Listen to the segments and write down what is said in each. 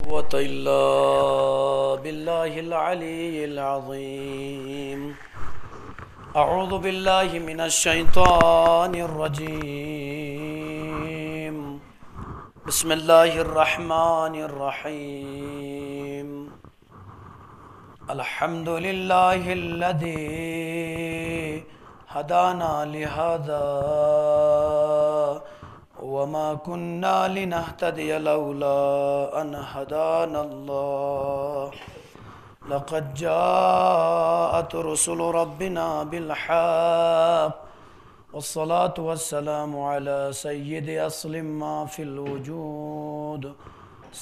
قوة إلا بالله العلي العظيم. أعوذ بالله من الشيطان الرجيم. بسم الله الرحمن الرحيم. الحمد لله الذي هدانا لهذا وما كنا لنهتدي لولا أن هدانا الله. لقد جاءت رسل ربنا بالحق والصلاة والسلام على سيد أصل ما في الوجود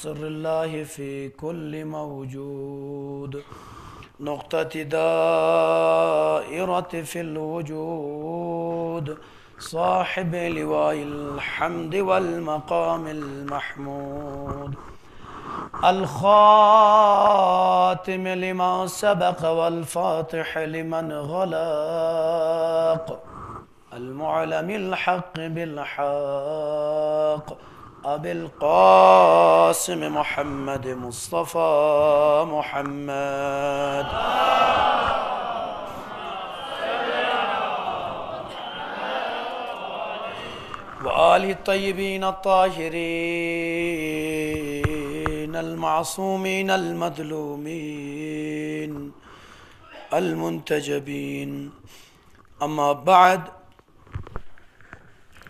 سر الله في كل موجود نقطة دائرة في الوجود صاحب لواء الحمد والمقام المحمود الخاتم لما سبق والفاتح لمن غلق المعلم الحق بالحق أبي القاسم محمد مصطفى محمد وآل الطيبين الطاهرين المعصومين المظلومين المنتجبين. أما بعد،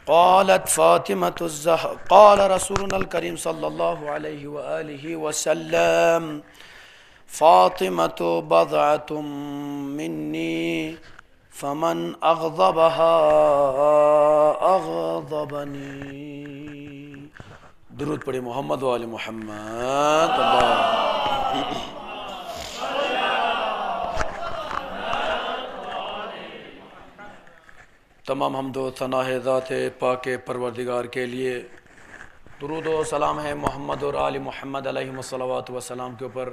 قالت فاطمة الزهراء قال رسولنا الكريم صلى الله عليه وآله وسلم: فاطمة بضعة مني فمن أغضبها أغضبني. درود پڑھے محمد و آل محمد. تمام حمد و ثنا ہے ذات پاک پروردگار کے لیے. درود و سلام ہے محمد اور آل محمد علیہ الصلوات والسلام کے اوپر.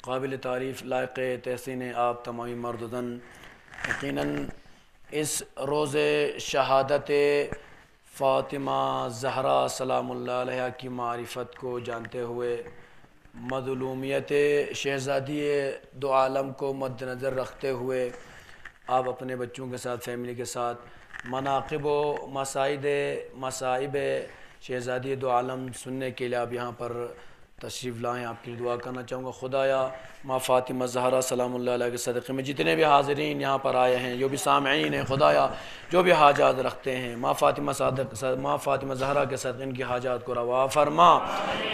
قابل تعریف لائق تحسین آپ تمامی مرد و زن. یقیناً اس روز شہادت فاطمہ زہرا سلام اللہ علیہ کی معرفت کو جانتے ہوئے، مظلومیت شہزادی دو عالم کو مد نظر رکھتے ہوئے، آپ اپنے بچوں کے ساتھ، فیملی کے ساتھ مناقب و مصائب شہزادی دو عالم سننے کے لیے آپ یہاں پر تشریف لائیں. آپ کی دعا کرنا چاہوں گا. خدایا ماں فاطمہ زہرا سلام اللہ علیہ کے صدقے میں جتنے بھی حاضرین یہاں پر آئے ہیں، جو بھی سامعین ہیں، خدایا جو بھی حاجات رکھتے ہیں، ماں فاطمہ زہرا کے صدقے ان کی حاجات کو روا فرما.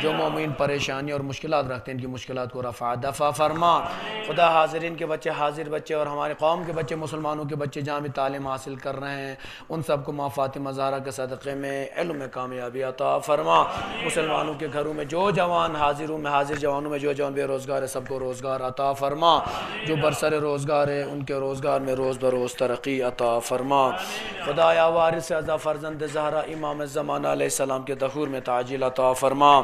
جو مومن پریشانی اور مشکلات رکھتے ہیں ان کی مشکلات کو رفع دفع فرما. خدا حاضرین کے بچے، حاضر بچے اور ہمارے قوم کے بچے، مسلمانوں کے بچے جہاں بھی تعلیم حاصل کر رہے ہیں، ان سب کو ماں فاطمہ زہرا کے صدقے میں علم میں کامیابی عطا فرما. مسلمانوں کے گھروں میں جو جوان حاضروں میں، حاضر جوانوں میں جو جوان بے روزگار ہے، سب کو روزگار عطا فرما. جو برسر روزگار ہے ان کے روزگار میں روز بروز ترقی عطا فرما. خدایا وارث اعظم فرزند زہرا امام زمانہ علیہ السلام کے ظہور میں تعجیل عطا فرما.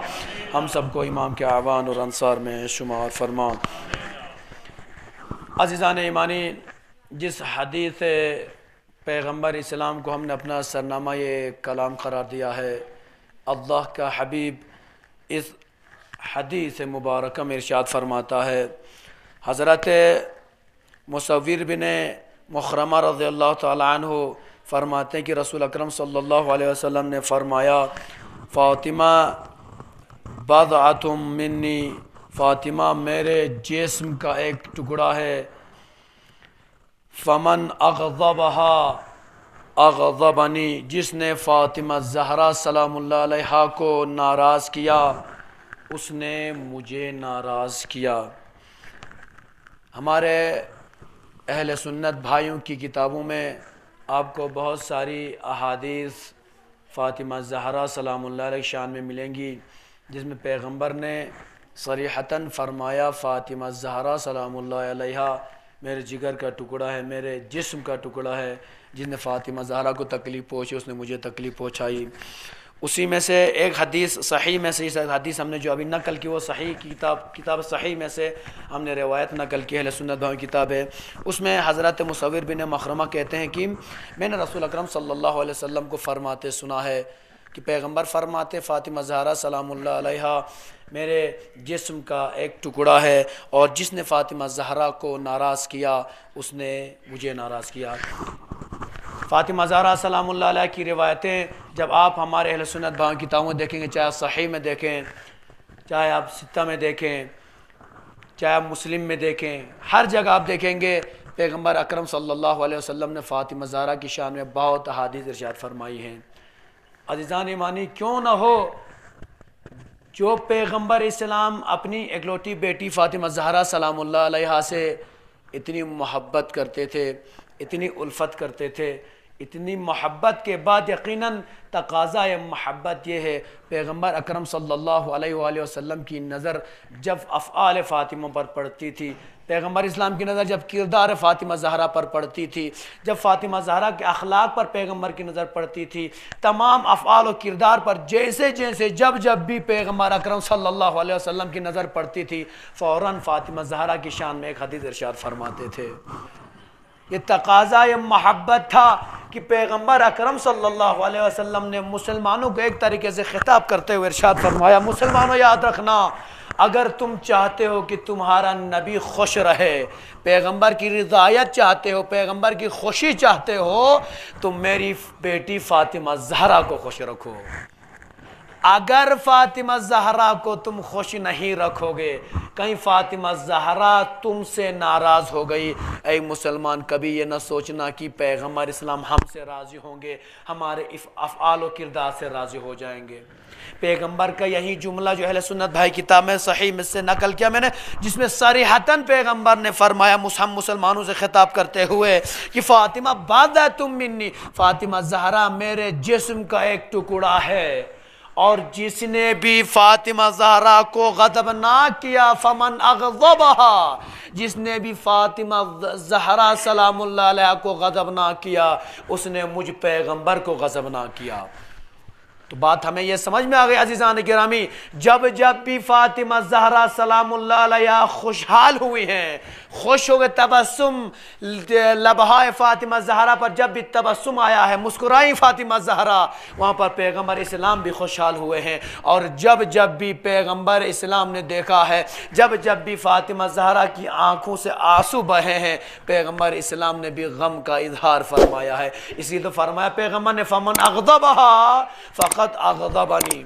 ہم سب کو امام کے اعوان اور انصار میں شمار فرما. عزیزان ایمانی، جس حدیث پیغمبر اسلام کو ہم نے اپنا سرنامہ یہ کلام قرار دیا ہے، اللہ کا حبیب اس حدیث مبارکہ میں ارشاد فرماتا ہے. حضرت مصور بن مخرمہ رضی اللہ تعالی عنہ فرماتے ہیں کہ رسول اکرم صلی اللہ علیہ وسلم نے فرمایا: فاطمہ بضعۃ منی، فاطمہ میرے جسم کا ایک ٹکڑا ہے. فمن اغضبها اغضبنی، جس نے فاطمہ زہرا سلام اللہ علیہ کو ناراض کیا اس نے مجھے ناراض کیا. ہمارے اہل سنت بھائیوں کی کتابوں میں آپ کو بہت ساری احادیث فاطمہ زہرا سلام اللہ علیہ شان میں ملیں گی، جس میں پیغمبر نے صریحتاً فرمایا: فاطمہ زہرا سلام اللہ علیہ میرے جگر کا ٹکڑا ہے، میرے جسم کا ٹکڑا ہے. جس نے فاطمہ زہرا کو تکلیف پہنچی اس نے مجھے تکلیف پہنچائی. اسی میں سے ایک حدیث صحیح میں سے، اس حدیث ہم نے جو ابھی نقل کی وہ صحیح کتاب صحیح میں سے ہم نے روایت نقل کی، اہل سنت بھائیوں کی کتاب ہے. اس میں حضرت مصور بن مخرمہ کہتے ہیں کہ میں نے رسول اکرم صلی اللہ علیہ وسلم کو فرماتے سنا ہے: کہ پیغمبر فرماتے فاطمہ زہرا سلام اللہ علیہا میرے جسم کا ایک ٹکڑا ہے، اور جس نے فاطمہ زہرا کو ناراض کیا اس نے مجھے ناراض کیا۔ فاطمہ زہرا سلام اللہ علیہ کی روایتیں جب آپ ہمارے اہل سنت بھائیوں کی کتابوں میں دیکھیں گے، چاہے صحیح میں دیکھیں، چاہے آپ ستہ میں دیکھیں، چاہے آپ مسلم میں دیکھیں، ہر جگہ آپ دیکھیں گے پیغمبر اکرم صلی اللہ علیہ وسلم نے فاطمہ زہرا کی شان میں بہت احادیث ارشاد فرمائی ہیں۔ عزیزان ایمانی، کیوں نہ ہو جو پیغمبر اسلام اپنی اکلوتی بیٹی فاطمہ زہرا سلام اللہ علیہا سے اتنی محبت کرتے تھے، اتنی الفت کرتے تھے، اتنی محبت کے بعد یقیناً تقاضا محبت یہ ہے، پیغمبر اکرم صلی اللہ علیہ وآلہ وسلم کی نظر جب افعال فاطمہ پر پڑتی تھی، پیغمبر اسلام کی نظر جب کردار فاطمہ زہرا پر پڑتی تھی، جب فاطمہ زہرا کے اخلاق پر پیغمبر کی نظر پڑتی تھی، تمام افعال و کردار پر جیسے جیسے جب بھی پیغمبر اکرم صلی اللہ علیہ وسلم کی نظر پڑتی تھی، فوراً فاطمہ زہرا کی شان میں ایک حدیث ارشاد فرماتے تھے۔ یہ تقاضا یہ محبت تھا کہ پیغمبر اکرم صلی اللہ علیہ وسلم نے مسلمانوں کو ایک طریقے سے خطاب کرتے ہوئے ارشاد فرمایا، مسلمانوں یاد رکھنا، اگر تم چاہتے ہو کہ تمہارا نبی خوش رہے، پیغمبر کی رضایت چاہتے ہو، پیغمبر کی خوشی چاہتے ہو، تو میری بیٹی فاطمہ زہرا کو خوش رکھو۔ اگر فاطمہ زہرا کو تم خوش نہیں رکھو گے، کہیں فاطمہ زہرا تم سے ناراض ہو گئی، اے مسلمان کبھی یہ نہ سوچنا کہ پیغمبر اسلام ہم سے راضی ہوں گے، ہمارے افعال و کردار سے راضی ہو جائیں گے۔ پیغمبر کا یہی جملہ جو اہل سنت بھائی کتاب میں صحیح میں سے نقل کیا میں نے، جس میں صریحتاً پیغمبر نے فرمایا ہم مسلمانوں سے خطاب کرتے ہوئے کہ فاطمہ بادۃ منی، فاطمہ زہرا میرے جسم کا ایک ٹکڑا ہے، اور جس نے بھی فاطمہ زہرا کو غضبناک کیا فمن اغضبہا، جس نے بھی فاطمہ زہرا سلام اللہ علیہ کو غضبناک کیا اس نے مجھ پیغمبر کو غضبناک کیا۔ تو بات ہمیں یہ سمجھ میں آ گئی عزیزان گرامی، جب بھی فاطمہ زہرا سلام اللہ علیہ خوشحال ہوئی ہیں، خوش ہو گئے، تبسم لبہائے فاطمہ زہرا پر جب بھی تبسم آیا ہے، مسکرائی فاطمہ زہرا، وہاں پر پیغمبر اسلام بھی خوشحال ہوئے ہیں۔ اور جب بھی پیغمبر اسلام نے دیکھا ہے، جب بھی فاطمہ زہرا کی آنکھوں سے آنسو بہے ہیں، پیغمبر اسلام نے بھی غم کا اظہار فرمایا ہے۔ اسی تو فرمایا پیغمبر نے فمن اغضبہا فقط اغضبنی۔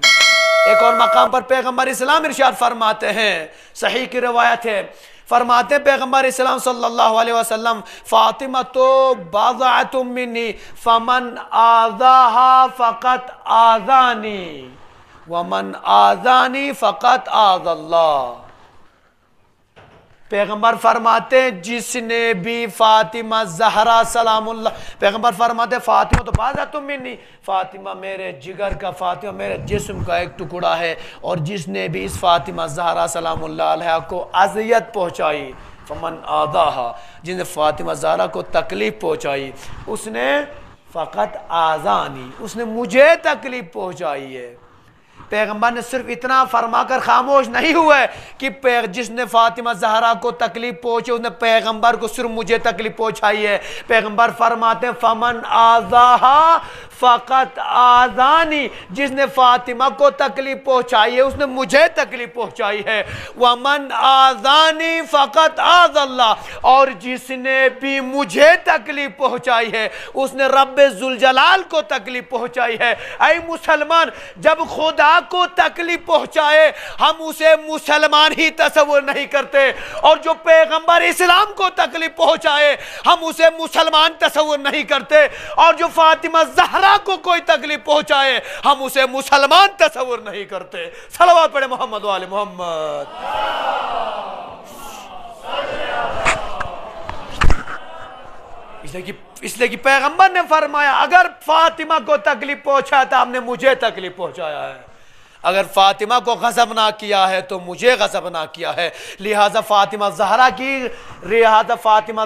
ایک اور مقام پر پیغمبر اسلام ارشاد فرماتے ہیں، صحیح کی روایت ہے، فرماتے ہیں پیغمبر اسلام صلی اللہ علیہ وسلم فاطمہ تو بضعۃ منی فمن آذاہا فقط آذانی ومن آذانی فقط آذى اللہ۔ پیغمبر فرماتے ہیں جس نے بھی فاطمہ زہرا سلام اللہ، پیغمبر فرماتے ہیں فاطمہ تو بضعۃ منی، فاطمہ میرے جگر کا، فاطمہ میرے جسم کا ایک ٹکڑا ہے، اور جس نے بھی اس فاطمہ زہرا سلام اللہ علیہ کو اذیت پہنچائی، فمن آذاہا، جس نے فاطمہ زہرا کو تکلیف پہنچائی، اس نے فقط آذانی، اس نے مجھے تکلیف پہنچائی ہے۔ پیغمبر نے صرف اتنا فرما کر خاموش نہیں ہوئے کہ جس نے فاطمہ زہرا کو تکلیف پہنچی اس نے پیغمبر کو صرف مجھے تکلیف پہنچائی ہے، پیغمبر فرماتے ہیں فمن آذاہا فقط آذانی، جس نے فاطمہ کو تکلیف پہنچائی ہے اس نے مجھے تکلیف پہنچائی ہے، ومن آذانی فقط آذى اللہ، اور جس نے بھی مجھے تکلیف پہنچائی ہے اس نے رب ذوالجلال کو تکلیف پہنچائی ہے۔ اے مسلمان، جب خدا کو تکلیف پہنچائے ہم اسے مسلمان ہی تصور نہیں کرتے، اور جو پیغمبر اسلام کو تکلیف پہنچائے ہم اسے مسلمان تصور نہیں کرتے، اور جو فاطمہ زہرا کو کوئی تکلیف پہنچائے ہم اسے مسلمان تصور نہیں کرتے۔ صلوات پڑھے محمد و آل محمد۔ اس لیے کہ پیغمبر نے فرمایا اگر فاطمہ کو تکلیف پہنچایا تو آپ نے مجھے تکلیف پہنچایا ہے، اگر فاطمہ کو غضب نہ کیا ہے تو مجھے غضب نہ کیا ہے، لہذا فاطمہ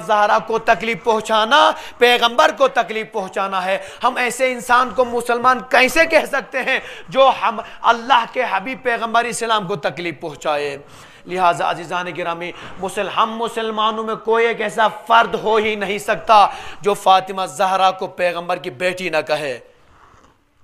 زہرا کو تکلیف پہنچانا پیغمبر کو تکلیف پہنچانا ہے۔ ہم ایسے انسان کو مسلمان کیسے کہہ سکتے ہیں جو ہم اللہ کے حبیب پیغمبر اسلام کو تکلیف پہنچائے؟ لہٰذا عزیزان گرامی، ہم مسلمانوں میں کوئی ایک ایسا فرد ہو ہی نہیں سکتا جو فاطمہ زہرا کو پیغمبر کی بیٹی نہ کہے۔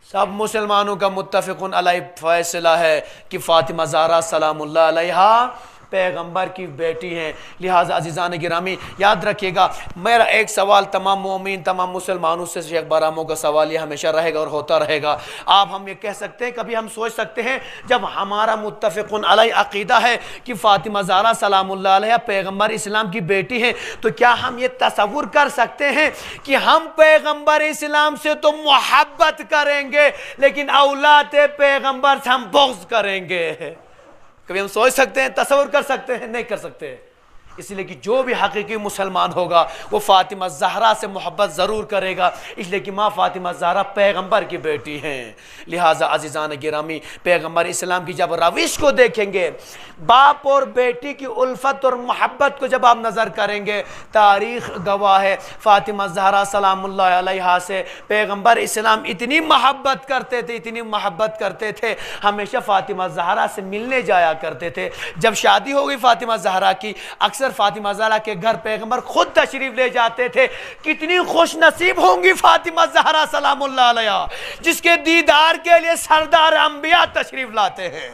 سب مسلمانوں کا متفقن علیہ فیصلہ ہے کہ فاطمہ زہرا سلام اللہ علیہا پیغمبر کی بیٹی ہیں۔ لہٰذا عزیزان گرامی یاد رکھیے گا، میرا ایک سوال تمام مومن تمام مسلمانوں سے شیخ برہموں کا سوال یہ ہمیشہ رہے گا اور ہوتا رہے گا، آپ ہم یہ کہہ سکتے ہیں، کبھی ہم سوچ سکتے ہیں جب ہمارا متفقن علیہ عقیدہ ہے کہ فاطمہ زہرا سلام اللہ علیہ پیغمبر اسلام کی بیٹی ہیں، تو کیا ہم یہ تصور کر سکتے ہیں کہ ہم پیغمبر اسلام سے تو محبت کریں گے لیکن اولاد پیغمبر سے ہم بغض کریں گے؟ کبھی ہم سوچ سکتے ہیں، تصور کر سکتے ہیں؟ نہیں کر سکتے۔ اس لیے کہ جو بھی حقیقی مسلمان ہوگا وہ فاطمہ زہرا سے محبت ضرور کرے گا، اس لیے کہ ماں فاطمہ زہرا پیغمبر کی بیٹی ہیں۔ لہٰذا عزیزان گرامی پیغمبر اسلام کی جب روش کو دیکھیں گے، باپ اور بیٹی کی الفت اور محبت کو جب آپ نظر کریں گے، تاریخ گواہ ہے فاطمہ زہرا سلام اللہ علیہا سے پیغمبر اسلام اتنی محبت کرتے تھے ہمیشہ فاطمہ زہرا سے ملنے جایا کرتے تھے۔ جب شادی ہو گئی فاطمہ زہرا کی، اکثر فاطمہ زہرا کے گھر پیغمبر خود تشریف لے جاتے تھے۔ کتنی خوش نصیب ہوں گی فاطمہ زہرا سلام اللہ علیہا جس کے دیدار کے لیے سردار انبیاء تشریف لاتے ہیں۔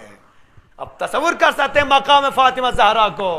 اب تصور کر سکتے ہیں مقام فاطمہ زہرا کو،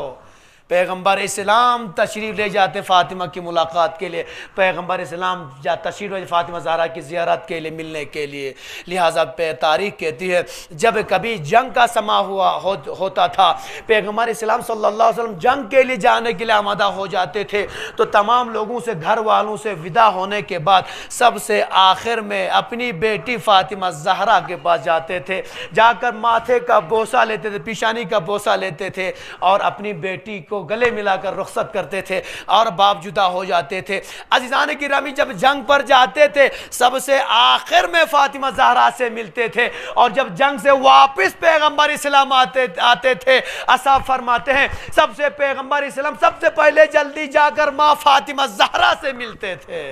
پیغمبر اسلام تشریف لے جاتے فاطمہ کی ملاقات کے لیے، پیغمبر اسلام تشریف لے فاطمہ زہرا کی زیارت کے لیے، ملنے کے لیے۔ لہٰذا تاریخ کہتی ہے جب کبھی جنگ کا سما ہوتا تھا، پیغمبر اسلام صلی اللہ علیہ وسلم جنگ کے لیے جانے کے لیے آمادہ ہو جاتے تھے، تو تمام لوگوں سے گھر والوں سے ودا ہونے کے بعد سب سے آخر میں اپنی بیٹی فاطمہ زہرا کے پاس جاتے تھے، جا کر ماتھے کا بوسہ لیتے تھے، پیشانی کا بوسہ لیتے تھے اور اپنی بیٹی کو گلے ملا کر رخصت کرتے تھے اور باپ جدا ہو جاتے تھے۔ عزیزان گرامی جب جنگ پر جاتے تھے سب سے آخر میں فاطمہ زہرا سے ملتے تھے، اور جب جنگ سے واپس پیغمبر اسلام آتے تھے، اصحاب فرماتے ہیں سب سے پیغمبر اسلام سب سے پہلے جلدی جا کر ماں فاطمہ زہرا سے ملتے تھے۔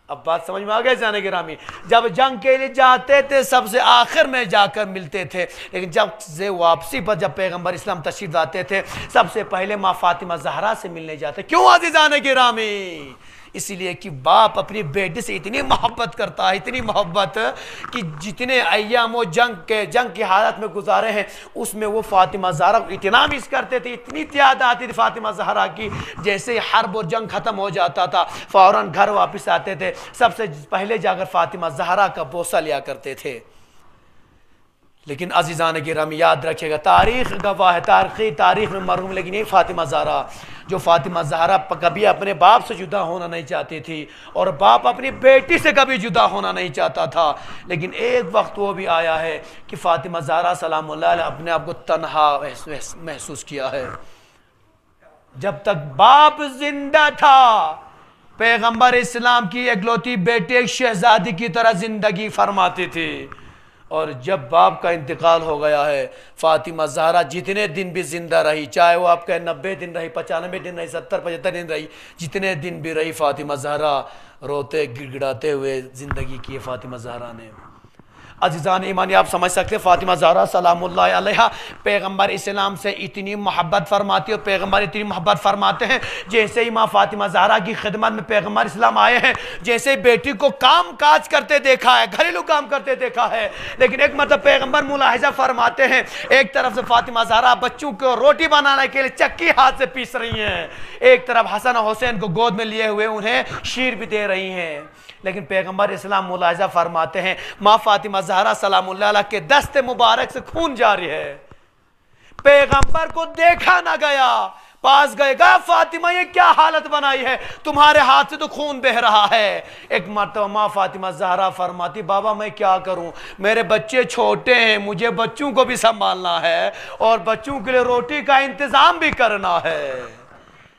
اب بات سمجھ میں آ گئی جانے گرامی، جب جنگ کے لیے جاتے تھے سب سے آخر میں جا کر ملتے تھے، لیکن جب سے واپسی پر جب پیغمبر اسلام تشریف لاتے تھے سب سے پہلے ماں فاطمہ زہرا سے ملنے جاتے۔ کیوں عزیزان گرامی؟ اسی لیے کہ باپ اپنی بیٹی سے اتنی محبت کرتا ہے، اتنی محبت کہ جتنے ایام وہ جنگ کی حالت میں گزارے ہیں اس میں وہ فاطمہ زہرا کو اتنا مس کرتے تھے، اتنی یاد آتی تھی فاطمہ زہرا کی، جیسے حرب اور جنگ ختم ہو جاتا تھا فوراً گھر واپس آتے تھے، سب سے پہلے جا کر فاطمہ زہرا کا بوسہ لیا کرتے تھے۔ لیکن عزیزان گرامی یاد رکھے گا، تاریخ گواہ ہے، تاریخ میں مرحوم لیکن یہ فاطمہ زہرا جو فاطمہ زہرا کبھی اپنے باپ سے جدا ہونا نہیں چاہتی تھی اور باپ اپنی بیٹی سے کبھی جدا ہونا نہیں چاہتا تھا، لیکن ایک وقت وہ بھی آیا ہے کہ فاطمہ زہرا سلام اللہ علیہ اپنے آپ کو تنہا محسوس کیا ہے۔ جب تک باپ زندہ تھا پیغمبر اسلام کی اکلوتی بیٹی ایک شہزادی کی طرح زندگی فرماتی تھی، اور جب باپ کا انتقال ہو گیا ہے فاطمہ زہرا جتنے دن بھی زندہ رہی، چاہے وہ آپ کا 90 دن رہی، 95 دن رہی، 70 75 دن رہی، جتنے دن بھی رہی فاطمہ زہرا روتے گڑ گڑاتے ہوئے زندگی کی فاطمہ زہرا نے۔ عزیزان ایمانی آپ سمجھ سکتے فاطمہ زہرا سلام اللہ علیہا پیغمبر اسلام سے اتنی محبت فرماتی اور پیغمبر اتنی محبت فرماتے ہیں، جیسے ہی ماں فاطمہ زہرا کی خدمت میں پیغمبر اسلام آئے ہیں، جیسے بیٹی کو کام کاج کرتے دیکھا ہے، گھریلو کام کرتے دیکھا ہے، لیکن ایک مرتبہ پیغمبر ملاحظہ فرماتے ہیں ایک طرف سے فاطمہ زہرا بچوں کو روٹی بنانے کے لیے چکی ہاتھ سے پیس رہی ہیں، ایک طرف حسن و حسین کو گود میں لیے ہوئے انہیں شیر بھی دے رہی ہیں، لیکن پیغمبر اسلام ملاحظہ فرماتے ہیں ماں فاطمہ زہرا سلام اللہ علیہ کے دست مبارک سے خون جاری ہے، پیغمبر کو دیکھا نہ گیا، پاس گئے گا فاطمہ یہ کیا حالت بنائی ہے، تمہارے ہاتھ سے تو خون بہ رہا ہے۔ ایک مرتبہ ماں فاطمہ زہرا فرماتی بابا میں کیا کروں، میرے بچے چھوٹے ہیں، مجھے بچوں کو بھی سنبھالنا ہے اور بچوں کے لیے روٹی کا انتظام بھی کرنا ہے،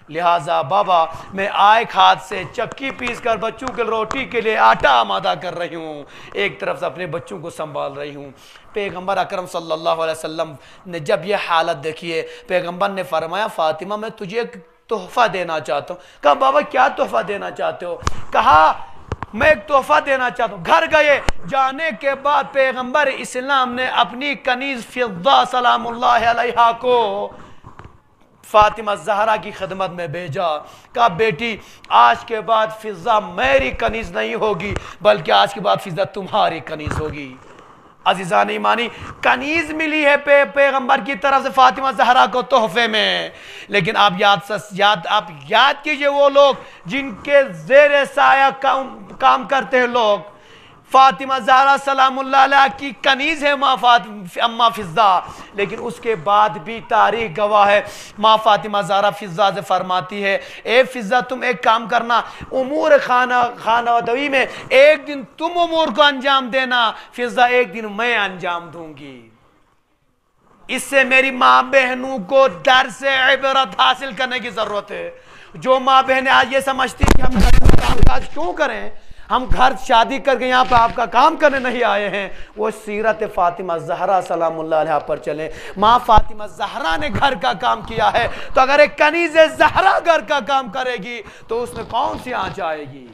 لہٰذا بابا میں ایک ہاتھ سے چکی پیس کر بچوں کے روٹی کے لیے آٹا آمادہ کر رہی ہوں، ایک طرف سے اپنے بچوں کو سنبھال رہی ہوں۔ پیغمبر اکرم صلی اللہ علیہ وسلم نے جب یہ حالت دیکھی ہے پیغمبر نے فرمایا فاطمہ میں تجھے ایک تحفہ دینا چاہتا ہوں۔ کہا بابا کیا تحفہ دینا چاہتے ہو؟ کہا میں ایک تحفہ دینا چاہتا ہوں۔ گھر گئے، جانے کے بعد پیغمبر اسلام نے اپنی کنیز فضہ سلام اللہ علیہا کو فاطمہ زہرا کی خدمت میں بھیجا، کہا بیٹی آج کے بعد فضہ میری کنیز نہیں ہوگی بلکہ آج کے بعد فضہ تمہاری کنیز ہوگی۔ عزیزان ایمانی، کنیز ملی ہے پیغمبر کی طرف سے فاطمہ زہرا کو تحفے میں، لیکن آپ یاد کیجئے وہ لوگ جن کے زیر سایہ کام کرتے ہیں لوگ۔ فاطمہ زہرا سلام اللہ علیہ کی کنیز ہے اماں فضہ، لیکن اس کے بعد بھی تاریخ گواہ ہے، ماں فاطمہ زہرا فضہ سے فرماتی ہے اے فضہ تم ایک کام کرنا، امور خانوادوی میں ایک دن تم امور کو انجام دینا، فضہ ایک دن میں انجام دوں گی۔ اس سے میری ماں بہنوں کو در سے عبرت حاصل کرنے کی ضرورت ہے۔ جو ماں بہنیں آج یہ سمجھتی ہیں کہ ہم گھر میں کام کاج کیوں کریں، ہم گھر شادی کر کے یہاں پہ آپ کا کام کرنے نہیں آئے ہیں، وہ سیرت فاطمہ زہرا سلام اللہ علیہ پر چلیں۔ ماں فاطمہ زہرا نے گھر کا کام کیا ہے، تو اگر ایک کنیز زہرا گھر کا کام کرے گی تو اس میں کون سی آنچ آئے گی؟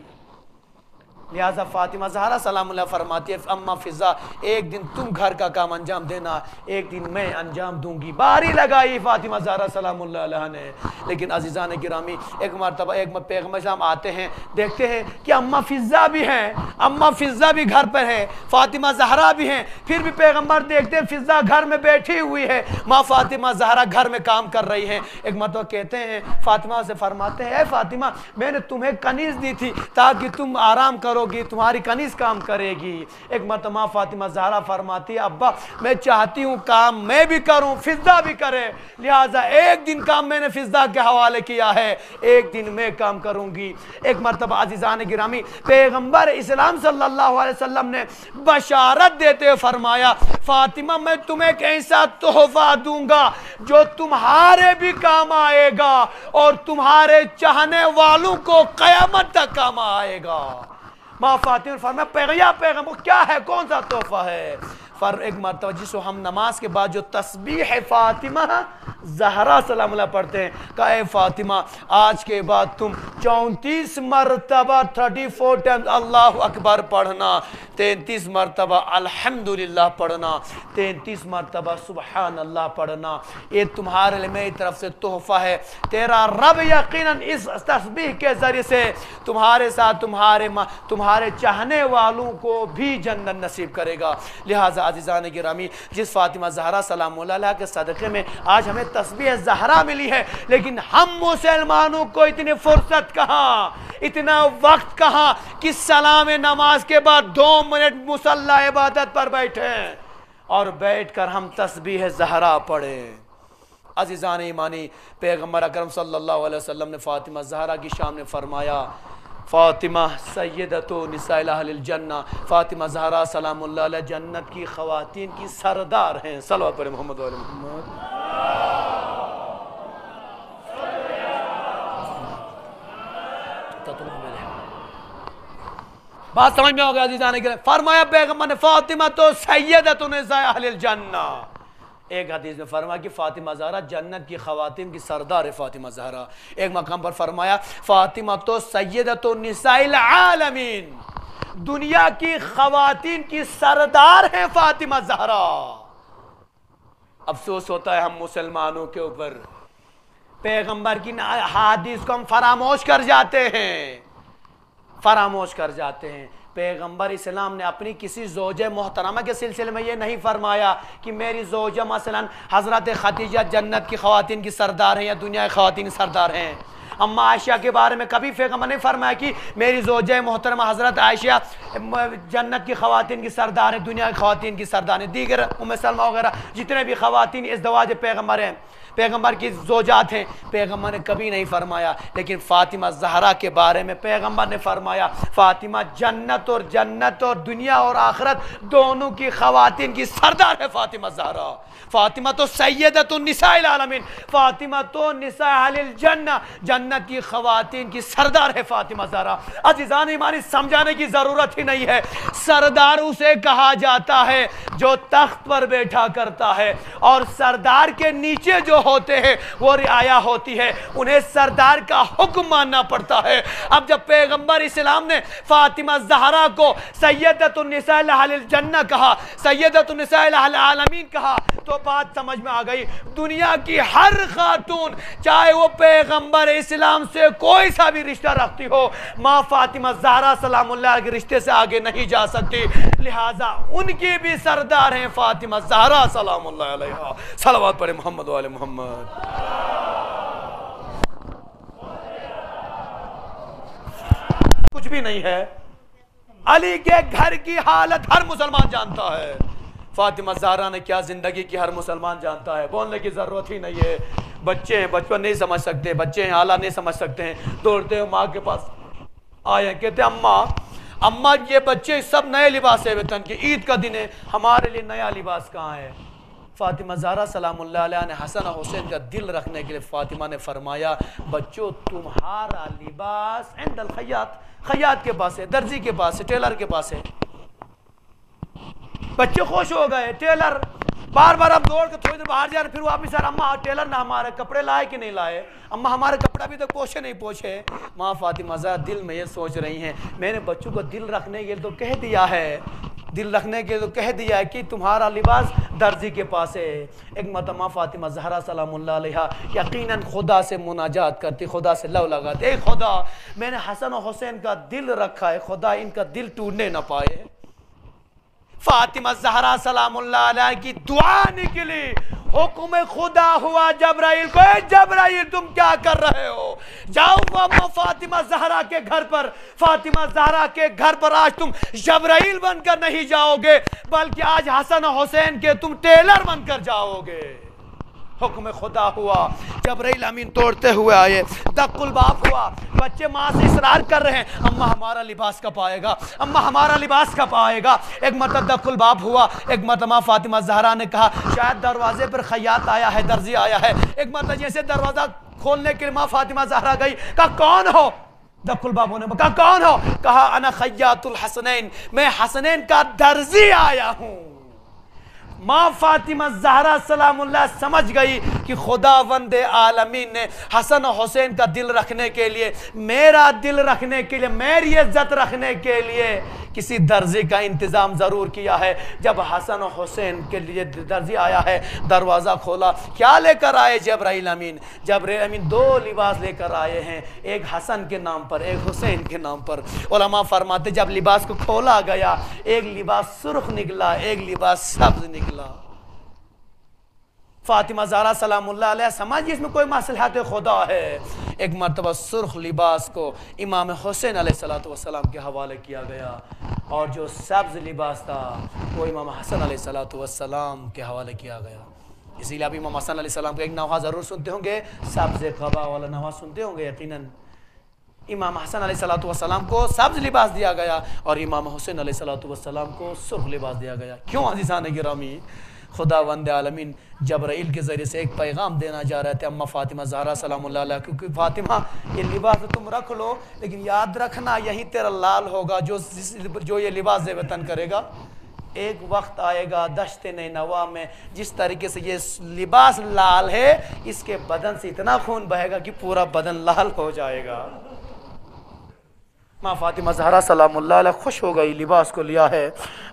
لہٰذا فاطمہ زہرا سلام اللہ فرماتی ہے اماں فضہ ایک دن تم گھر کا کام انجام دینا، ایک دن میں انجام دوں گی۔ باری لگائی فاطمہ زہرا سلام اللہ علیہ نے۔ لیکن عزیزان گرامی، ایک مرتبہ پیغمبر اسلام آتے ہیں، دیکھتے ہیں کہ اماں فضہ بھی ہیں، اماں فضہ بھی گھر پر ہے، فاطمہ زہرا بھی ہیں، پھر بھی پیغمبر دیکھتے ہیں فضہ گھر میں بیٹھی ہوئی ہے، ماں فاطمہ زہرا گھر میں کام کر رہی ہیں۔ ایک مرتبہ کہتے ہیں فاطمہ سے فرماتے ہیں اے فاطمہ میں نے تمہیں کنیز دی تھی تاکہ تم آرام کرو گی، تمہاری کنیز کام کرے گی۔ ایک مرتبہ فاطمہ زہرا فرماتی ہے ابا میں چاہتی ہوں کام میں بھی کروں فضہ بھی کرے، لہٰذا ایک دن کام میں نے فضہ کے حوالے کیا ہے، ایک دن میں کام کروں گی۔ ایک مرتبہ عزیزان گرامی پیغمبر اسلام صلی اللہ علیہ وسلم نے بشارت دیتے ہوئے فرمایا فاطمہ میں تمہیں ایک ایسا تحفہ دوں گا جو تمہارے بھی کام آئے گا اور تمہارے چاہنے والوں کو قیامت تک کام آئے گا۔ ماں فاطمہ نے فرمایا پیغمبر کیا ہے، کون سا تحفہ ہے؟ ایک مرتبہ جس کو ہم نماز کے بعد جو تسبیح فاطمہ زہرا سلام اللہ پڑھتے ہیں، کہا اے فاطمہ آج کے بعد تم 34 مرتبہ 34 ٹائمز اللہ اکبر پڑھنا، 33 مرتبہ الحمدللہ پڑھنا، 33 مرتبہ سبحان اللہ پڑھنا، یہ تمہارے لیے میری طرف سے تحفہ ہے۔ تیرا رب یقیناً اس تسبیح کے ذریعے سے تمہارے ساتھ تمہارے چاہنے والوں کو بھی جنت نصیب کرے گا۔ لہٰذا عزیزان گرامی جس فاطمہ زہرا سلام اللہ علیہ کے صدقے میں آج ہمیں تسبیح زہرا ملی ہے، لیکن ہم مسلمانوں کو اتنی فرصت کہاں، اتنا وقت کہاں کہ سلام نماز کے بعد 2 منٹ مصلی عبادت پر بیٹھیں اور بیٹھ کر ہم تسبیح زہرا پڑھیں۔ عزیزان ایمانی پیغمبر اکرم صلی اللہ علیہ وسلم نے فاطمہ زہرا کی شان میں فرمایا فاطمہ سیدۃ نساء اہل الجنہ، فاطمہ زہرا سلام اللہ علیہ جنت کی خواتین کی سردار ہیں۔ صلوات پر محمد و علی محمد۔ بات سمجھ میں ہو گیا عزیزان گرامی؟ فرمایا پیغمبر نے فاطمہ تو سیدۃ نساء اہل الجنہ۔ ایک حدیث میں فرمایا کہ فاطمہ زہرا جنت کی خواتین کی سردار ہے فاطمہ زہرا۔ ایک مقام پر فرمایا فاطمہ تو سیدۃ نساء العالمین، دنیا کی خواتین کی سردار ہیں فاطمہ زہرا۔ افسوس ہوتا ہے ہم مسلمانوں کے اوپر، پیغمبر کی حدیث کو ہم فراموش کر جاتے ہیں۔ پیغمبر اسلام نے اپنی کسی زوجہ محترمہ کے سلسلے میں یہ نہیں فرمایا کہ میری زوجہ مثلا حضرت خدیجہ جنت کی خواتین کی سردار ہیں یا دنیا کی خواتین کی سردار ہیں۔ اما عائشہ کے بارے میں کبھی پیغمبر نے فرمایا کہ میری زوجہ محترمہ حضرت عائشہ جنت کی خواتین کی سردار ہیں، دنیا کی خواتین کی سردار ہیں۔ دیگر ام سلمہ وغیرہ جتنے بھی خواتین ازدواج پیغمبر ہیں، پیغمبر کی زوجات ہیں، پیغمبر نے کبھی نہیں فرمایا۔ لیکن فاطمہ زہرا کے بارے میں پیغمبر نے فرمایا فاطمہ جنت اور دنیا اور آخرت دونوں کی خواتین کی سردار ہے فاطمہ زہرا۔ فاطمہ تو سیدۃ النساء العالمین، فاطمہ تو نساء اہل الجنہ، جنت جنت کی خواتین کی سردار ہے فاطمہ زہرا۔ عزیزان ایمانی سمجھانے کی ضرورت ہی نہیں ہے، سردار اسے کہا جاتا ہے جو تخت پر بیٹھا کرتا ہے، اور سردار کے نیچے جو ہوتے ہیں وہ رعایا ہوتی ہے، انہیں سردار کا حکم ماننا پڑتا ہے۔ اب جب پیغمبر اسلام نے فاطمہ زہرا کو سیدۃ النساء اہل الجنہ کہا، سیدۃ النساء اہل العالمین کہا، تو بات سمجھ میں آ گئی۔ دنیا کی ہر خاتون چاہے وہ پیغمبر اسلام سے کوئی سا بھی رشتہ رکھتی ہو، ماں فاطمہ زہرا سلام اللہ کے رشتے سے آگے نہیں جا سکتی، لہٰذا ان کی بھی سردار ہیں فاطمہ زہرا سلام اللہ علیہا۔ صلوات پڑھے محمد و آل محمد۔ کچھ بھی نہیں ہے، علی کے گھر کی حالت ہر مسلمان جانتا ہے، فاطمہ زہرا نے کیا زندگی کی ہر مسلمان جانتا ہے، بولنے کی ضرورت ہی نہیں ہے۔ بچے ہیں، بچپن نہیں سمجھ سکتے، بچے ہیں اعلیٰ نہیں سمجھ سکتے ہیں، دوڑتے ہیں ماں کے پاس آئے، کہتے ہیں اماں یہ بچے سب نئے لباس ہے وطن کے، عید کا دن ہے، ہمارے لیے نیا لباس کہاں ہے؟ فاطمہ زہرا سلام اللہ علیہ نے حسن و حسین کا دل رکھنے کے لیے فاطمہ نے فرمایا بچوں تمہارا لباس عند الخیاط، خیاط کے پاس ہے، درزی کے پاس ہے، ٹیلر کے پاس ہے۔ بچے خوش ہو گئے، ٹیلر بار بار اب دوڑ کے تھوڑی دیر باہر جا رہے، پھر واپس آ رہے، اماں ٹیلر نہ ہمارے کپڑے لائے کہ نہیں لائے، اماں ہمارے کپڑا بھی تک پوچھے نہیں پوچھے۔ ماں فاطمہ زہرا دل میں یہ سوچ رہی ہیں میں نے بچوں کو دل رکھنے کے لیے تو کہہ دیا ہے، دل رکھنے کے لیے تو کہہ دیا ہے کہ تمہارا لباس درزی کے پاس ہے۔ ایک مرتبہ فاطمہ زہرا سلام اللہ علیہا یقیناً خدا سے مناجات کرتی، خدا سے لو لگاتی، اے خدا میں نے حسن و حسین کا دل رکھا ہے، خدا ان کا دل ٹوٹنے نہ پائے۔ فاطمہ زہرا سلام اللہ علیہ کی دعا نکلی، حکم خدا ہوا جبرائیل کو، اے جبرائیل تم کیا کر رہے ہو؟ جاؤ فاطمہ زہرا کے گھر پر، فاطمہ زہرا کے گھر پر آج تم جبرائیل بن کر نہیں جاؤ گے بلکہ آج حسن و حسین کے تم ٹیلر بن کر جاؤ گے۔ حکم خدا ہوا، جبرائیل امین توڑتے ہوئے آئے، دق الباب ہوا، بچے ماں سے اصرار کر رہے ہیں اماں ہمارا لباس کب آئے گا، اماں ہمارا لباس کب آئے گا۔ ایک مرتبہ دق الباب ہوا، ایک مرتبہ فاطمہ زہرا نے کہا شاید دروازے پر خیاط آیا ہے، درزی آیا ہے۔ ایک مرتبہ جیسے دروازہ کھولنے کے لیے ماں فاطمہ زہرا گئی، کہا کون ہو؟ دق الباب ہونے پر کہا کون ہو؟ کہا انا خیاط الحسنین، میں حسنین کا درزی آیا ہوں۔ ماں فاطمہ زہرا سلام اللہ سمجھ گئی کہ خداوند عالمین نے حسن و حسین کا دل رکھنے کے لیے، میرا دل رکھنے کے لیے، میری عزت رکھنے کے لیے کسی درزی کا انتظام ضرور کیا ہے۔ جب حسن و حسین کے لیے درزی آیا ہے، دروازہ کھولا، کیا لے کر آئے جبرائیل امین؟ جبرائیل امین دو لباس لے کر آئے ہیں، ایک حسن کے نام پر، ایک حسین کے نام پر۔ علماء فرماتے جب لباس کو کھولا گیا، ایک لباس سرخ نکلا، ایک لباس سبز نکلا۔ فاطمہ زہرا سلام اللہ علیہ سمجھ اس میں کوئی مصلحت خدا ہے۔ ایک مرتبہ سرخ لباس کو امام حسین علیہ السلام کے حوالے کیا گیا، اور جو سبز لباس تھا وہ امام حسن علیہ السلام کے حوالے کیا گیا۔ اسی لیے آپ امام حسن علیہ السلام کا ایک نوحہ ضرور سنتے ہوں گے، سبز قبا والا نوحہ سنتے ہوں گے یقیناً۔ امام حسن علیہ السلام کو سبز لباس دیا گیا اور امام حسین علیہ السلام کو سرخ لباس دیا گیا۔ کیوں عزیزان گرامی؟ خداوند عالمین جبرائیل کے ذریعے سے ایک پیغام دینا جا رہے تھے اما فاطمہ زہرا سلام اللہ علیہ، کیونکہ فاطمہ یہ لباس تم رکھ لو لیکن یاد رکھنا یہی تیرا لال ہوگا جو یہ لباس وطن کرے گا۔ ایک وقت آئے گا دشت نینوا میں جس طریقے سے یہ لباس لال ہے، اس کے بدن سے اتنا خون بہے گا کہ پورا بدن لال ہو جائے گا۔ ماں فاطمہ زہرا سلام اللہ علیہ خوش ہو گئی، لباس کو لیا ہے،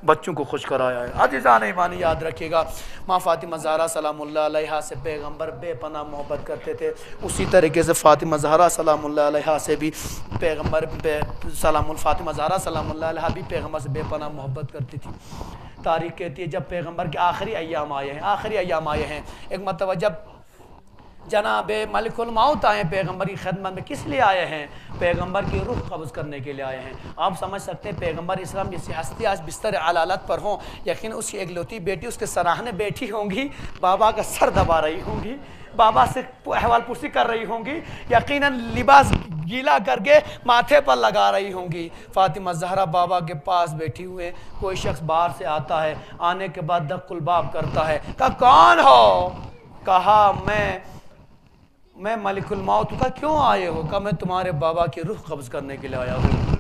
بچوں کو خوش کرایا ہے۔ عزیزان ایمانی یاد رکھیے گا، ماں فاطمہ زہرا سلام اللہ علیہ سے پیغمبر بے پناہ محبت کرتے تھے، اسی طریقے سے فاطمہ زہرا سلام اللہ علیہ سے بھی پیغمبر فاطمہ زہرا سلام اللہ علیہ بھی پیغمبر سے بے پناہ محبت کرتی تھی۔ تاریخ کہتی ہے جب پیغمبر کے آخری ایام آئے ہیں، ایک مرتبہ جب جناب ملک الموت آئے پیغمبر کی خدمت میں، کس لیے آئے ہیں؟ پیغمبر کی روح قبض کرنے کے لیے آئے ہیں۔ آپ سمجھ سکتے ہیں پیغمبر اسلام جیسی ہستی آج بستر علالت پر ہوں، یقین اس کی اکلوتی بیٹی اس کے سراہنے بیٹھی ہوں گی، بابا کا سر دبا رہی ہوں گی، بابا سے احوال پرسی کر رہی ہوں گی، یقیناً لباس گیلا کر کے ماتھے پر لگا رہی ہوں گی۔ فاطمہ زہرا بابا کے پاس بیٹھی ہوئے، کوئی شخص باہر سے آتا ہے، آنے کے بعد دق الباب کرتا ہے، کہا کون ہو؟ کہا میں میں ملک الموت کا کیوں آئے ہو؟ کہا میں تمہارے بابا کی روح قبض کرنے کے لیے آیا ہوں۔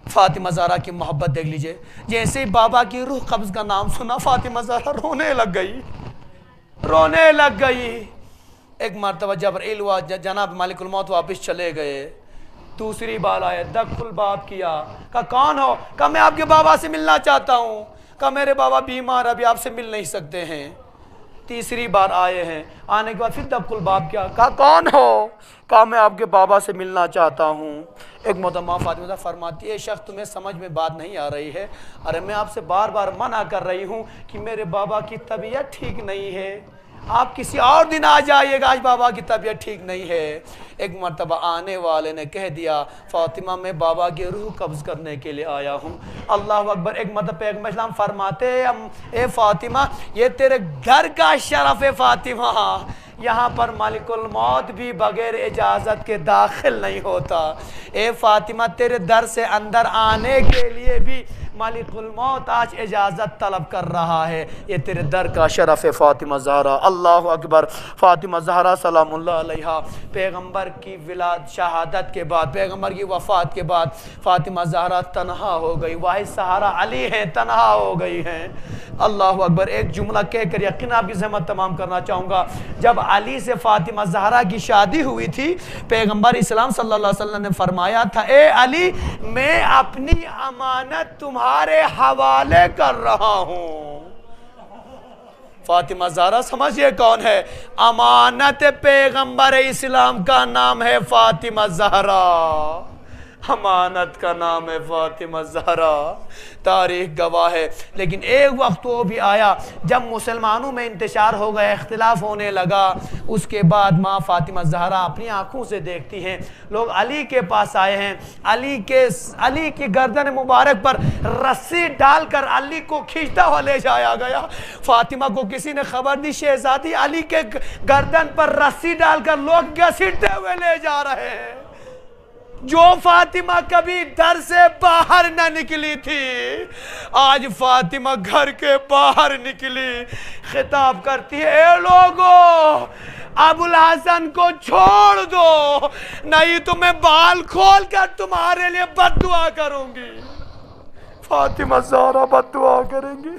فاطمہ زہرا کی محبت دیکھ لیجئے، جیسے ہی بابا کی روح قبض کا نام سنا فاطمہ زہرا رونے لگ گئی۔ ایک مرتبہ جبرائیل ہوا، جناب ملک الموت واپس چلے گئے، دوسری بار آئے، دق الباب کیا، کہا کون ہو؟ کہا میں آپ کے بابا سے ملنا چاہتا ہوں۔ کہا میرے بابا بیمار، ابھی آپ سے مل نہیں سکتے ہیں۔ تیسری بار آئے ہیں، آنے کے بعد پھر دق الباب کیا، کہا کون ہو؟ کہا میں آپ کے بابا سے ملنا چاہتا ہوں۔ ایک محترمہ فاطمہ فرماتی ہے شخص تمہیں سمجھ میں بات نہیں آ رہی ہے، ارے میں آپ سے بار بار منع کر رہی ہوں کہ میرے بابا کی طبیعت ٹھیک نہیں ہے، آپ کسی اور دن آ جائیے گا، آج بابا کی طبیعت ٹھیک نہیں ہے۔ ایک مرتبہ آنے والے نے کہہ دیا فاطمہ میں بابا کی روح قبض کرنے کے لیے آیا ہوں۔ اللہ اکبر۔ ایک مرتبہ پیغمبر اسلام فرماتے ہیں اے فاطمہ یہ تیرے گھر کا شرف ہے فاطمہ، یہاں پر ملک الموت بھی بغیر اجازت کے داخل نہیں ہوتا۔ اے فاطمہ تیرے در سے اندر آنے کے لیے بھی ملک الموت آج اجازت طلب کر رہا ہے، یہ تیرے در کا شرف ہے فاطمہ زہرا۔ اللہ اکبر۔ فاطمہ زہرا سلام اللہ علیہا پیغمبر کی شہادت کے بعد، پیغمبر کی وفات کے بعد فاطمہ زہرا تنہا ہو گئی، واحد سہارا علی ہیں، تنہا ہو گئی ہیں۔ اللہ اکبر۔ ایک جملہ کہہ کر یقین آپ کی زحمت تمام کرنا چاہوں گا، جب علی سے فاطمہ زہرا کی شادی ہوئی تھی پیغمبر اسلام صلی اللہ علیہ وسلم نے فرمایا تھا اے علی میں اپنی امانت تمہارے حوالے کر رہا ہوں۔ فاطمہ زہرا سمجھئے کون ہے؟ امانت پیغمبر اسلام کا نام ہے فاطمہ زہرا، امانت کا نام ہے فاطمہ زہرا، تاریخ گواہ ہے۔ لیکن ایک وقت وہ بھی آیا جب مسلمانوں میں انتشار ہو گیا، اختلاف ہونے لگا، اس کے بعد ماں فاطمہ زہرا اپنی آنکھوں سے دیکھتی ہیں لوگ علی کے پاس آئے ہیں، علی کی گردن مبارک پر رسی ڈال کر علی کو کھینچتا ہوا لے جایا گیا۔ فاطمہ کو کسی نے خبر دی شہزادی علی کے گردن پر رسی ڈال کر لوگ گھسیٹتے ہوئے لے جا رہے ہیں۔ جو فاطمہ کبھی در سے باہر نہ نکلی تھی آج فاطمہ گھر کے باہر نکلی، خطاب کرتی ہے اے لوگو ابو الحسن کو چھوڑ دو نہیں تو میں بال کھول کر تمہارے لیے بد دعا کروں گی۔ فاطمہ زہرا بد دعا کریں گی۔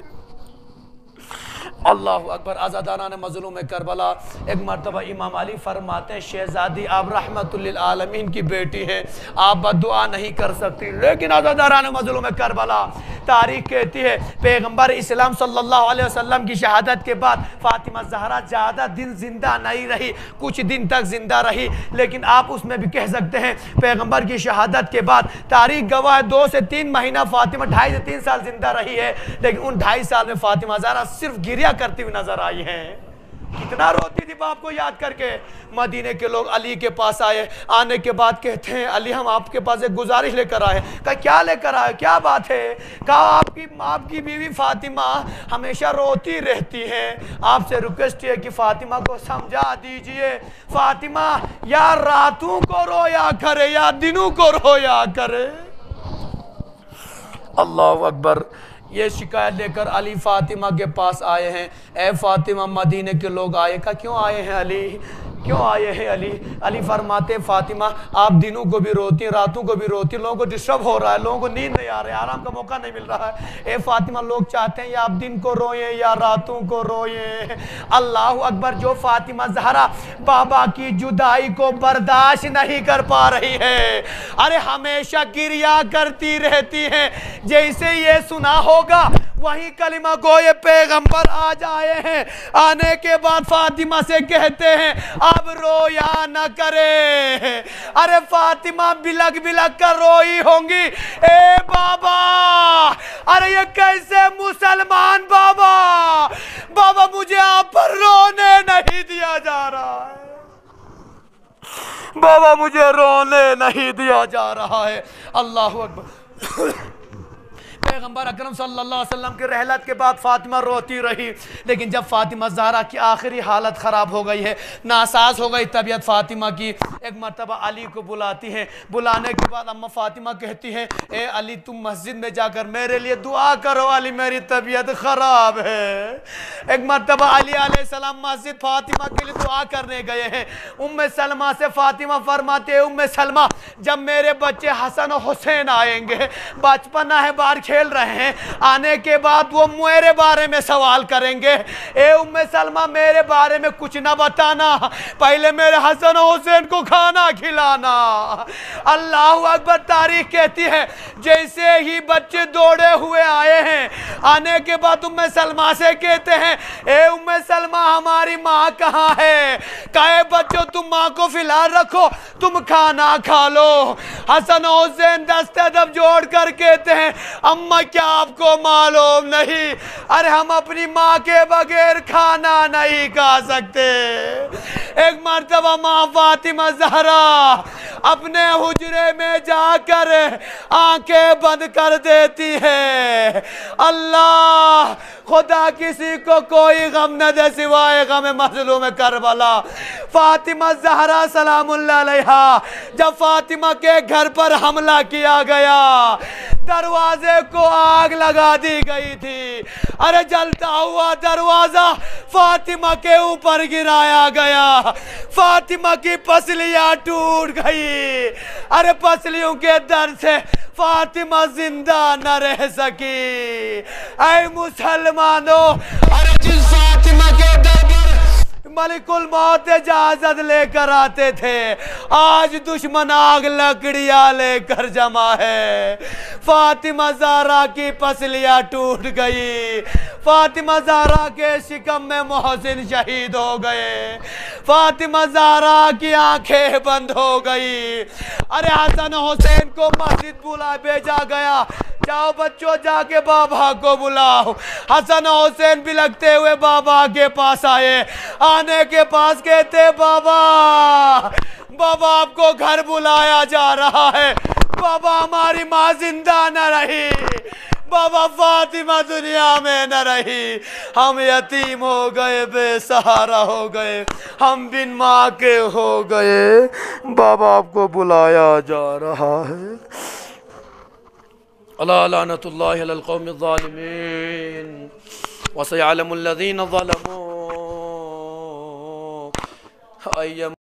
اللہ اکبر۔ آزادانہ مظلوم کربلا۔ ایک مرتبہ امام علی فرماتے ہیں شہزادی آپ رحمت للعالمین کی بیٹی ہیں، آپ بد دعا نہیں کر سکتی، لیکن آزادانہ مظلوم کربلا تاریخ کہتی ہے پیغمبر اسلام صلی اللہ علیہ وسلم کی شہادت کے بعد فاطمہ زہرا زیادہ دن زندہ نہیں رہی، کچھ دن تک زندہ رہی، لیکن آپ اس میں بھی کہہ سکتے ہیں پیغمبر کی شہادت کے بعد تاریخ گواہ 2 سے 3 مہینہ فاطمہ 2.5 سے 3 سال زندہ رہی ہے، لیکن ان 2.5 سال میں فاطمہ زہرا صرف گریہ کرتی ہوئی نظر آئی ہیں۔ کتنا روتی تھی باپ کو یاد کر کے۔ مدینے کے لوگ علی کے پاس آئے، آنے کے بعد کہتے ہیں علی ہم آپ کے پاس ایک گزارش لے کر آئے۔ کہا کیا لے کر آئے، کیا بات ہے؟ کہا آپ کی بیوی فاطمہ ہمیشہ روتی رہتی ہے، آپ سے ریکویسٹ ہے کہ فاطمہ کو سمجھا دیجئے، فاطمہ یا راتوں کو رویا کرے یا دنوں کو رویا کرے۔ اللہ اکبر۔ یہ شکایت لے کر علی فاطمہ کے پاس آئے ہیں، اے فاطمہ مدینے کے لوگ آئے۔ کہا کیوں آئے ہیں علی، کیوں آئے ہیں علی؟ علی فرماتے فاطمہ آپ دنوں کو بھی روتی راتوں کو بھی روتی، لوگوں کو ڈسٹرب ہو رہا ہے، لوگوں کو نیند نہیں آ رہا ہے، آرام کا موقع نہیں مل رہا ہے۔ اے فاطمہ لوگ چاہتے ہیں یا آپ دن کو روئیں یا راتوں کو روئیں۔ اللہ اکبر۔ جو فاطمہ زہرا بابا کی جدائی کو برداشت نہیں کر پا رہی ہے، ارے ہمیشہ گریہ کرتی رہتی ہیں، جیسے یہ سنا ہوگا وہی کلمہ کو یہ پیغمبر آج آئے ہیں، آنے کے بعد فاطمہ سے کہتے ہیں اب رویا نہ کرے۔ ارے فاطمہ بلک بلک کر روئی ہوں گی، اے بابا ارے یہ کیسے مسلمان بابا مجھے آپ پر رونے نہیں دیا جا رہا ہے، بابا مجھے رونے نہیں دیا جا رہا ہے۔ اللہ اکبر۔ پیغمبر اکرم صلی اللہ علیہ وسلم کی رحلت کے بعد فاطمہ روتی رہی، لیکن جب فاطمہ زہرا کی آخری حالت خراب ہو گئی ہے، ناساز ہو گئی طبیعت فاطمہ کی، ایک مرتبہ علی کو بلاتی ہے۔ بلانے کے بعد اماں فاطمہ کہتی ہے اے علی تم مسجد میں جا کر میرے لیے دعا کرو، علی میری طبیعت خراب ہے۔ ایک مرتبہ علی علیہ السلام مسجد فاطمہ کے لیے دعا کرنے گئے ہیں۔ ام سلمہ سے فاطمہ فرماتے ام سلمہ جب میرے بچے حسن و حسین آئیں گے، بچپنا ہے باہر کھیل رہے ہیں، آنے کے بعد وہ میرے بارے میں سوال کریں گے، اے ام سلمہ میرے بارے میں کچھ نہ بتانا، پہلے میرے حسن و حسین کو کھانا کھلانا۔ اللہ اکبر، تاریخ کہتی ہے جیسے ہی بچے دوڑے ہوئے آئے ہیں، آنے کے بعد ام سلمہ سے کہتے ہیں اے ام سلمہ ہماری ماں کہاں ہے؟ کہے بچوں تم ماں کو فی الحال رکھو، تم کھانا کھا لو۔ حسن و حسین دستے دب جوڑ کر کہتے ہیں اماں کیا آپ کو معلوم نہیں، ارے ہم اپنی ماں کے بغیر کھانا نہیں کھا سکتے۔ ایک مرتبہ ماں فاطمہ زہرا اپنے حجرے میں جا کر آنکھیں بند کر دیتی ہے، اللہ خدا کسی کو کوئی غم نہ دے سوائے غم مظلوم کربلا۔ فاطمہ زہرا سلام اللہ علیہا جب فاطمہ کے گھر پر حملہ کیا گیا، دروازے کو آگ لگا دی گئی تھی، ارے جلتا ہوا دروازہ فاطمہ کے اوپر گرایا گیا، فاطمہ کی پسلیاں ٹوٹ گئی، ارے پسلیوں کے درد سے فاطمہ زندہ نہ رہ سکی۔ اے مسلمانوں، ارے جس فاطمہ کے در پر ملک الموت اجازت لے کر آتے تھے، آج دشمن آگ لکڑیاں لے کر جمع ہے۔ فاطمہ زہرا کی پسلیاں ٹوٹ گئی، فاطمہ زہرا کے شکم میں محسن شہید ہو گئے، فاطمہ زہرا کی آنکھیں بند ہو گئی۔ ارے حسن حسین کو مسجد بلا بھیجا گیا، جاؤ بچوں جا کے بابا کو بلاؤ۔ حسن حسین بھی لگتے ہوئے بابا کے پاس آئے، آنے کے پاس کہتے بابا آپ کو گھر بلایا جا رہا ہے، بابا ہماری ماں زندہ نہ رہی، بابا فاطمہ دنیا میں نہ رہی، ہم یتیم ہو گئے، بے سہارا ہو گئے، ہم بن ماں کے ہو گئے، بابا آپ کو بلایا جا رہا ہے۔ اللہ لعنت اللہ علی القوم الظالمین وسيعلم الذين ظلموا أي